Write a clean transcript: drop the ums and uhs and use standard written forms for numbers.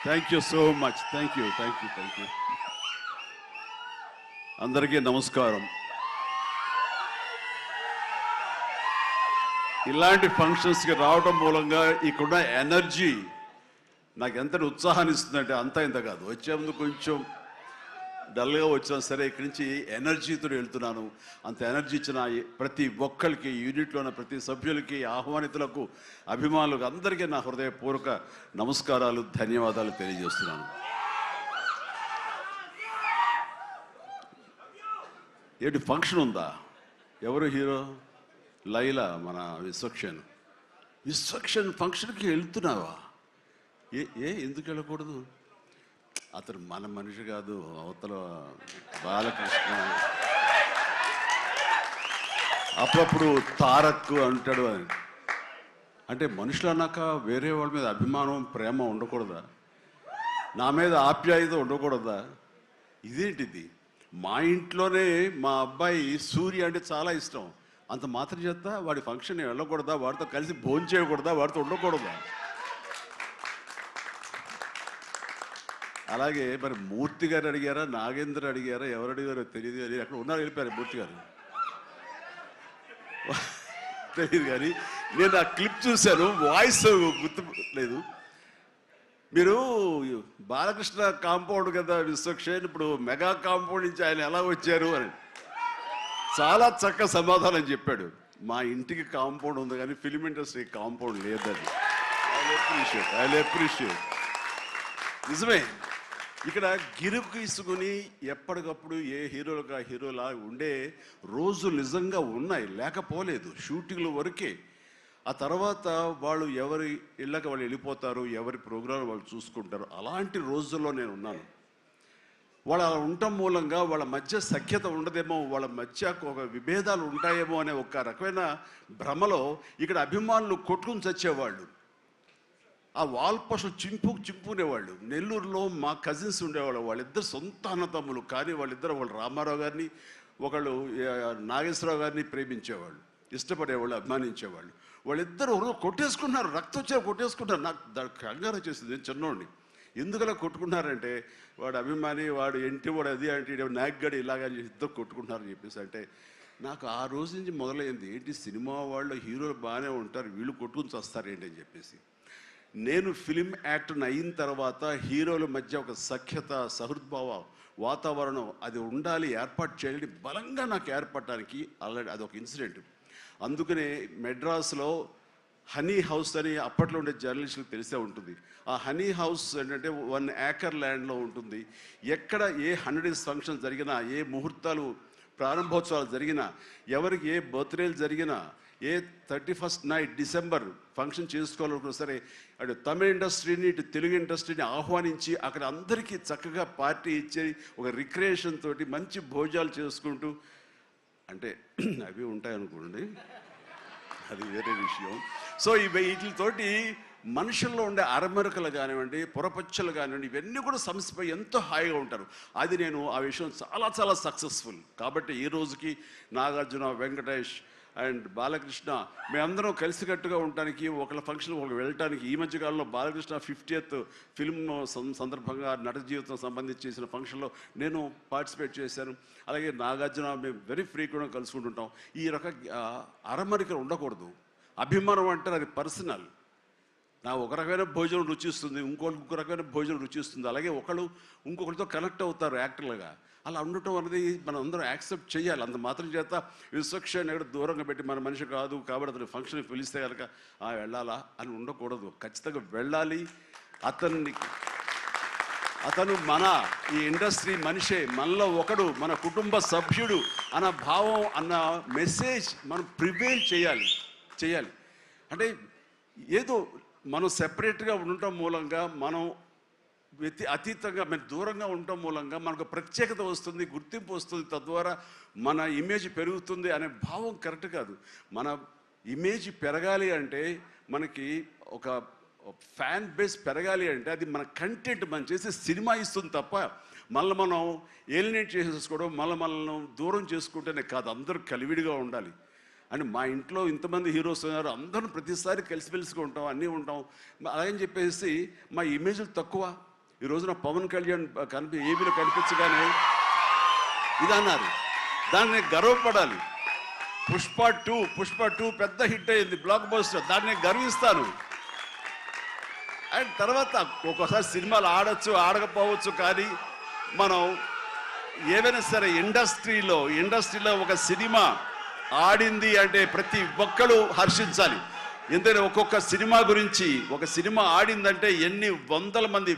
Thank you so much. Thank you. అందరికీ నమస్కారం. ఇలాంటి ఫంక్షన్స్కి రావడం మూలంగా ఇక్కడున్న ఎనర్జీ నాకు ఎంత ఉత్సాహాన్ని ఇస్తుందంటే అంతా ఇంత కాదు. వచ్చే ముందు కొంచెం డల్గా వచ్చినా సరే ఇక్కడి నుంచి ఎనర్జీతో వెళ్తున్నాను. అంత ఎనర్జీ ఇచ్చిన ప్రతి ఒక్కరికి, యూనిట్లో ఉన్న ప్రతి సభ్యులకి, ఆహ్వానితులకు, అభిమానులకు అందరికీ నా హృదయపూర్వక నమస్కారాలు, ధన్యవాదాలు తెలియజేస్తున్నాను. ఏంటి ఫంక్షన్ ఉందా? ఎవరు హీరో? లైలా, మన విశ్వక్షన్ ఫంక్షన్కి వెళ్తున్నావా? ఎందుకు వెళ్ళకూడదు? అతను మన మనిషి కాదు, అవతల బాలకృష్ణ. అప్పుడప్పుడు తారక్ అంటాడు అని. అంటే మనుషులు అన్నాక వేరే వాళ్ళ మీద అభిమానం, ప్రేమ ఉండకూడదా? నా మీద ఆప్యాయత ఉండకూడదా? ఇదేంటిది? మా ఇంట్లోనే మా అబ్బాయి సూర్య అంటే చాలా ఇష్టం. అంత మాత్రం చేత వాడి ఫంక్షన్ వెళ్ళకూడదా? వాడితో కలిసి భోజనం చేయకూడదా? వాడితో ఉండకూడదా? అలాగే మరి మూర్తి గారు అడిగారా, నాగేంద్ర అడిగారా, ఎవరు అడిగారో తెలియదు కానీ అక్కడ ఉన్నారు, వెళ్ళిపోయారు మూర్తి గారు. తెలియదు కానీ నేను ఆ క్లిప్ చూశాను, వాయిస్ గుర్తు లేదు. మీరు బాలకృష్ణ కాంపౌండ్ కదా విశ్వక్సేన్, ఇప్పుడు మెగా కాంపౌండ్ నుంచి ఆయన ఎలా వచ్చారు అని చాలా చక్కగా సమాధానం చెప్పాడు. మా ఇంటికి కాంపౌండ్ ఉంది కానీ ఫిలిం ఇండస్ట్రీ కాంపౌండ్ లేదని. I appreciate. నిజమే, ఇక్కడ గిరుకు తీసుకుని ఎప్పటికప్పుడు ఏ హీరోలుగా హీరోలా ఉండే రోజులు నిజంగా ఉన్నాయి, లేకపోలేదు. షూటింగ్ల వరకే. ఆ తర్వాత వాళ్ళు ఎవరి ఇళ్ళకి వాళ్ళు వెళ్ళిపోతారు, ఎవరి ప్రోగ్రాం వాళ్ళు చూసుకుంటారు. అలాంటి రోజుల్లో నేను ఉన్నాను. వాళ్ళు అలా ఉండటం మూలంగా వాళ్ళ మధ్య సఖ్యత ఉండదేమో, వాళ్ళ మధ్య ఒక విభేదాలు ఉంటాయేమో అనే ఒక రకమైన భ్రమలో ఇక్కడ అభిమానులు కొట్టుకుని చచ్చేవాళ్ళు. ఆ వాల్ పోస్టులు చింపుకునేవాళ్ళు. నెల్లూరులో మా కజిన్స్ ఉండేవాళ్ళు, వాళ్ళిద్దరు సొంత అన్నతమ్ములు. కానీ వాళ్ళు రామారావు గారిని, ఒకళ్ళు నాగేశ్వరరావు గారిని ప్రేమించేవాళ్ళు, ఇష్టపడేవాళ్ళు, అభిమానించేవాళ్ళు. వాళ్ళిద్దరు కొట్టేసుకున్నారు, రక్తం వచ్చే కొట్టేసుకుంటారు. నాకు దానికి కంగారు వచ్చేసింది. నేను చిన్నోడిని. ఎందుకలా కొట్టుకున్నారంటే వాడు అభిమాని, వాడు ఎంటి, వాడు అది అంటే నాగ్గడి ఇలాగ ఇద్దరు కొట్టుకుంటున్నారని చెప్పేసి. అంటే నాకు ఆ రోజు నుంచి మొదలైంది, ఏంటి సినిమా వాళ్ళు హీరోలు బాగానే ఉంటారు, వీళ్ళు కొట్టుకుని వస్తారేంటి అని చెప్పేసి. నేను ఫిలిం యాక్టర్ని అయిన తర్వాత హీరోల మధ్య ఒక సఖ్యత, సహృద్భావ వాతావరణం అది ఉండాలి, ఏర్పాటు చేయాలని బలంగా నాకు ఏర్పడటానికి ఆల్రెడీ అదొక ఇన్సిడెంట్. అందుకనే మెడ్రాస్లో హనీ హౌస్ అని అప్పట్లో ఉండే జర్నలిస్టులకు తెలిసే ఉంటుంది. ఆ హనీ హౌస్ ఏంటంటే 1 ఏకర్ ల్యాండ్లో ఉంటుంది. ఎక్కడ ఏ 100 డేస్ ఫంక్షన్ జరిగినా, ఏ ముహూర్తాలు ప్రారంభోత్సవాలు జరిగినా, ఎవరికి ఏ బర్త్డేలు జరిగినా, ఏ 31st నైట్ డిసెంబర్ ఫంక్షన్ చేసుకోవాలనుకున్నా సరే అటు తమిళ ఇండస్ట్రీని, ఇటు తెలుగు ఇండస్ట్రీని ఆహ్వానించి అక్కడ అందరికీ చక్కగా పార్టీ ఇచ్చి ఒక రిక్రియేషన్ తోటి మంచి భోజనాలు చేసుకుంటూ, అంటే అవి ఉంటాయనుకోండి, అది వేరే విషయం. సో వీటితోటి మనుషుల్లో ఉండే అరమరికలు కానివ్వండి, పొరపచ్చలు కానివ్వండి, ఇవన్నీ కూడా సమస్యపై ఎంతో హాయిగా ఉంటారు. అది నేను ఆ విషయం చాలా చాలా సక్సెస్ఫుల్. కాబట్టి ఈ రోజుకి నాగార్జున, వెంకటేష్ అండ్ బాలకృష్ణ మేమందరం కలిసికట్టుగా ఉండటానికి, ఒకళ్ళ ఫంక్షన్ ఒకళ్ళు వెళ్ళటానికి, ఈ మధ్యకాలంలో బాలకృష్ణ 50th ఫిల్మ్ సందర్భంగా నట జీవితం సంబంధించి చేసిన ఫంక్షన్లో నేను పార్టిసిపేట్ చేశాను. అలాగే నాగార్జున మేము వెరీ ఫ్రీక్వెంట్గా కలుసుకుంటుంటాం. ఈ రకంగా అరమరికలు ఉండకూడదు. అభిమానం అంటే అది పర్సనల్. నా ఒక రకమైన భోజనం రుచిస్తుంది, ఇంకొక రకమైన భోజనం రుచిస్తుంది. అలాగే ఒకళ్ళు ఇంకొకరితో కనెక్ట్ అవుతారు యాక్టర్లుగా. అలా ఉండటం అనేది మనం అందరం యాక్సెప్ట్ చేయాలి. అంత మాత్రం చేత విశ్వక్సేన్ ఎక్కడ దూరంగా పెట్టి మన మనిషి కాదు కాబట్టి అతను ఫంక్షన్కి పిలిస్తే కనుక వెళ్ళాలా అని ఉండకూడదు. ఖచ్చితంగా వెళ్ళాలి. అతను మన ఈ ఇండస్ట్రీ మనిషే, మనలో ఒకడు, మన కుటుంబ సభ్యుడు అన్న భావం, అన్న మెసేజ్ మనం ప్రివేల్ చేయాలి. అంటే ఏదో మనం సెపరేట్గా ఉండటం మూలంగా, మనం అతీతంగా దూరంగా ఉండటం మూలంగా మనకు ప్రత్యేకత వస్తుంది, గుర్తింపు వస్తుంది. తద్వారా మన ఇమేజ్ పెరుగుతుంది అనే భావం కరెక్ట్ కాదు. మన ఇమేజ్ పెరగాలి అంటే, మనకి ఒక ఫ్యాన్ బేస్ పెరగాలి అంటే అది మన కంటెంట్, మనం చేసే సినిమా ఇస్తుంది తప్ప మనం ఏలినేట్ చేసేసుకోవడం, మనల్ని దూరం చేసుకుంటేనే కాదు. అందరూ కలివిడిగా ఉండాలి. అండ్ మా ఇంట్లో ఇంతమంది హీరోస్ ఉన్నారు, అందరం ప్రతిసారి కలిసిమెలిసిగా ఉంటాం, అన్నీ ఉంటాం. అలాగని చెప్పేసి మా ఇమేజ్లు తక్కువ ఈ రోజున పవన్ కళ్యాణ్ ఏబీలో కనిపించగానే ఇది అన్నారు. దాన్ని గర్వపడాలి. పుష్ప టూ పెద్ద హిట్ అయింది, బ్లాక్ బస్టర్, దాన్ని గర్విస్తాను. అండ్ తర్వాత ఒక్కోసారి సినిమాలు ఆడచ్చు ఆడకపోవచ్చు, కానీ మనం ఏవైనా సరే ఇండస్ట్రీలో ఒక సినిమా ఆడింది అంటే ప్రతి ఒక్కరు హర్షించాలి. ఎందుకంటే ఒక్కొక్క సినిమా గురించి, ఒక సినిమా ఆడిందంటే ఎన్ని వందల మంది